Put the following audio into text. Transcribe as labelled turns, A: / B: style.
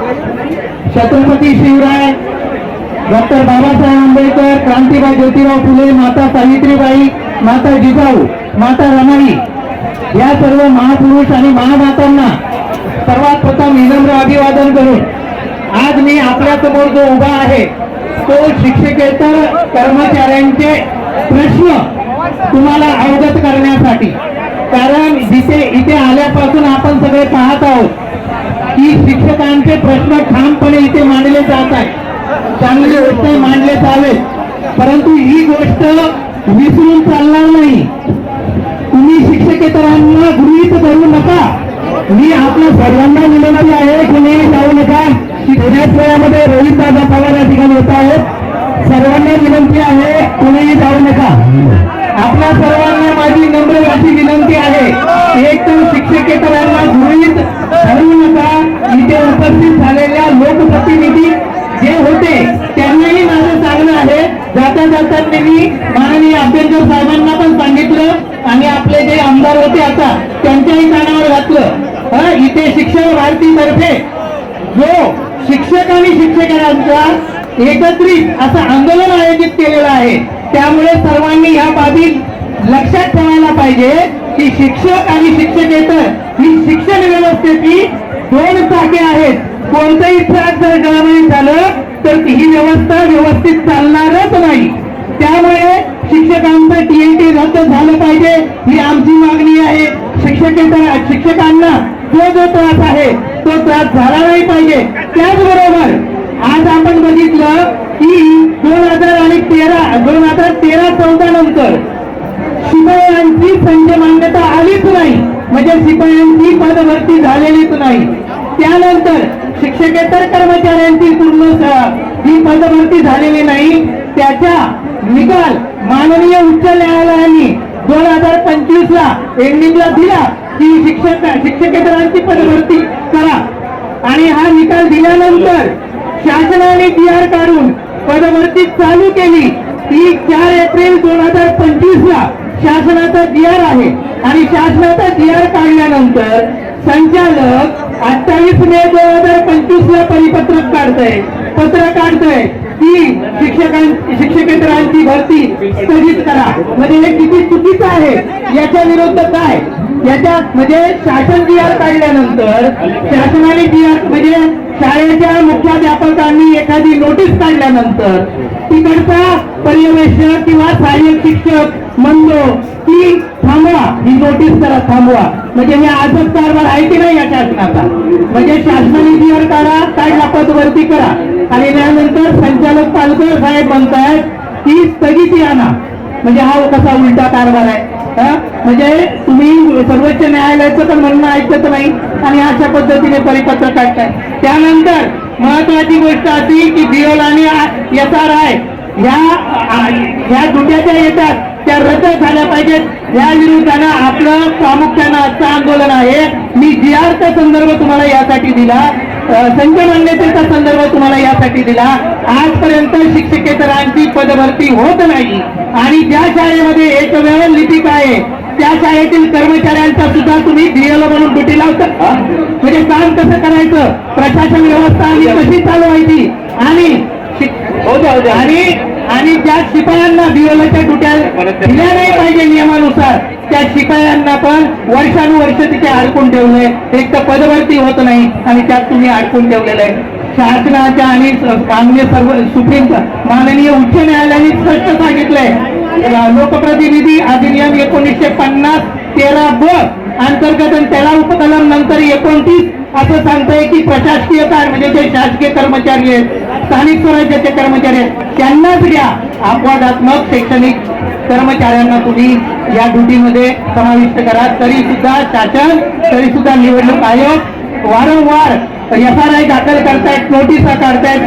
A: Chhatrapati Shivray, doctor Babasaheb Ambedkar, क्रांतीबाई Jyotirao Phule, माता सावित्रीबाई, माता जिजाऊ, माता रमाई या सर्व महापुरुष आणि महामातांना सर्वात प्रथम विनम्र अभिवादन करून आज मी आपल्या समोर जो उभा आहे तो शिक्षकेतर कर्मचाऱ्यांचे प्रश्न तुम्हाला अवगत करण्यासाठी, कारण इथे आल्यापासून आपण सगळे पाहत आहोत की शिक्षकांचे प्रश्न ठामपणे इथे मांडले जात आहेत, चांगली गोष्ट मांडले जावेत, परंतु ही गोष्ट विसरून चालणार नाही। तुम्ही शिक्षकेतरांना गृहीत धरू नका। मी आपल्या सर्वांना विनंती आहे की नेहमी जाऊ नका। थोड्याच वेळामध्ये रोहित दादा पवार या ठिकाणी होत आहेत। सर्वांना विनंती आहे कोणीही जाऊ नका। आपल्या सर्वांना माझी नम्र अशी विनंती आहे, एक तर शिक्षकेतरांना गृहीत धरू नका। इथे उपस्थित झालेल्या लोकप्रतिनिधी जे होते त्यांनाही माझं सांगणं आहे, जाता जाता मी माननीय आंबेडकर साहेबांना पण सांगितलं आणि आपले जे आमदार होते आता त्यांच्याही कानावर घातलं। इथे शिक्षक भारतीतर्फे जो शिक्षक आणि शिक्षकांचा एकत्रित असं आंदोलन आयोजित केलेलं आहे, त्यामुळे सर्वांनी ह्या बाबी लक्षात ठेवायला पाहिजे की शिक्षक आणि शिक्षकेतर ही शिक्षण व्यवस्थेची दोन चाके आहेत। कोणताही ट्रॅक जर गळबळीत झालं तर ही व्यवस्था व्यवस्थित चालणारच नाही। त्यामुळे शिक्षकांचं टीएटी रद्द झालं पाहिजे ही आमची मागणी आहे। शिक्षकांना जो त्रास आहे तो त्रास झाला नाही पाहिजे। त्याचबरोबर आज आपण बघितलं की 2013-14 नंतर शिपायांची संच मान्यता आलीच नाही, म्हणजे शिपायांची पदभरती झालेलीच नाही। त्यानंतर शिक्षकेतर कर्मचाऱ्यांची पूर्ण ही पदभरती झालेली नाही। त्याचा निकाल माननीय उच्च न्यायालयाने 2025 ला एंडिंगला दिला की शिक्षकेतरांची पदभरती करा, आणि हा निकाल दिल्यानंतर शासनाने PR काढून पदभरती चालू केली। ती 4 एप्रिल 2025 ला शासनाचा GR आहे आणि शासनाचा GR काढल्यानंतर संचालक 28 मे 2025 ला परिपत्रक पत्र काढतोय की शिक्षकेतरांची भरती स्थगित करा। म्हणजे हे किती चुकीचं आहे, याच्या विरुद्ध काय, याच्या म्हणजे शासन GR काढल्यानंतर शासनाने GR म्हणजे शाळेच्या मुख्याध्यापकांनी एखादी नोटीस काढल्यानंतर तिकडचा पर्यवेक्षक किंवा सहाय्यक शिक्षक म्हणतो की थांबवा, ही नोटीस करा, थांबवा। म्हणजे हे आजच कारभार आहे की नाही या शासनाचा? म्हणजे शासनाने GR काढला, पदभरती करा, आणि त्यानंतर संचालक पालकर साहेब म्हणतायत की स्थगिती आणा। म्हणजे हा कसा उलटा कारभार आहे? म्हणजे तुम्ही सर्वोच्च न्यायालयाचं पण म्हणणं ऐकत नाही आणि अशा पद्धतीने परिपत्र काढताय। त्यानंतर महत्वाची गोष्ट अशी की BOL आणि SRI ह्या दुट्या ज्या येतात त्या रद्द झाल्या पाहिजेत। या विरुद्धानं आपलं प्रामुख्यानं आजचं आंदोलन आहे। मी GR चा संदर्भ तुम्हाला यासाठी दिला, संच मान्यतेचा संदर्भ तुम्हाला यासाठी दिला। आजपर्यंत शिक्षकेतरांची पदभरती होत नाही आणि ज्या शाळेमध्ये एकमेव लिपिक आहे त्या शाळेतील कर्मचाऱ्यांचा सुद्धा तुम्ही DL म्हणून ड्युटी लावता। म्हणजे काम कसं करायचं, प्रशासन व्यवस्था कशी चालवायची, आणि ज्या शिपायांना BOLच्या ड्युट्या दिल्या नाही पाहिजे नियमानुसार, त्या शिपायांना पण वर्षानुवर्ष तिथे अडकून ठेवलंय। एक तर पदभरती होत नाही आणि त्यात तुम्ही अडकून ठेवलेलं आहे। शासनाच्या आणि माननीय सुप्रीम माननीय उच्च न्यायालयाने स्पष्ट सांगितलंय, लोकप्रतिनिधी अधिनियम 1950 13ब अंतर्गत त्याला उपकलम नंतर 29 असं सांगतंय की प्रशासकीय कार्य म्हणजे जे शासकीय कर्मचारी आहेत, स्थानिक स्वराज्याचे कर्मचारी आहेत, त्यांनाच घ्या। अपवादात्मक शैक्षणिक कर्मचाऱ्यांना तुम्ही या ड्युटीमध्ये समाविष्ट करा। तरी सुद्धा निवडणूक आयोग वारंवार SRI दाखल करतायत, नोटिसा काढतायत।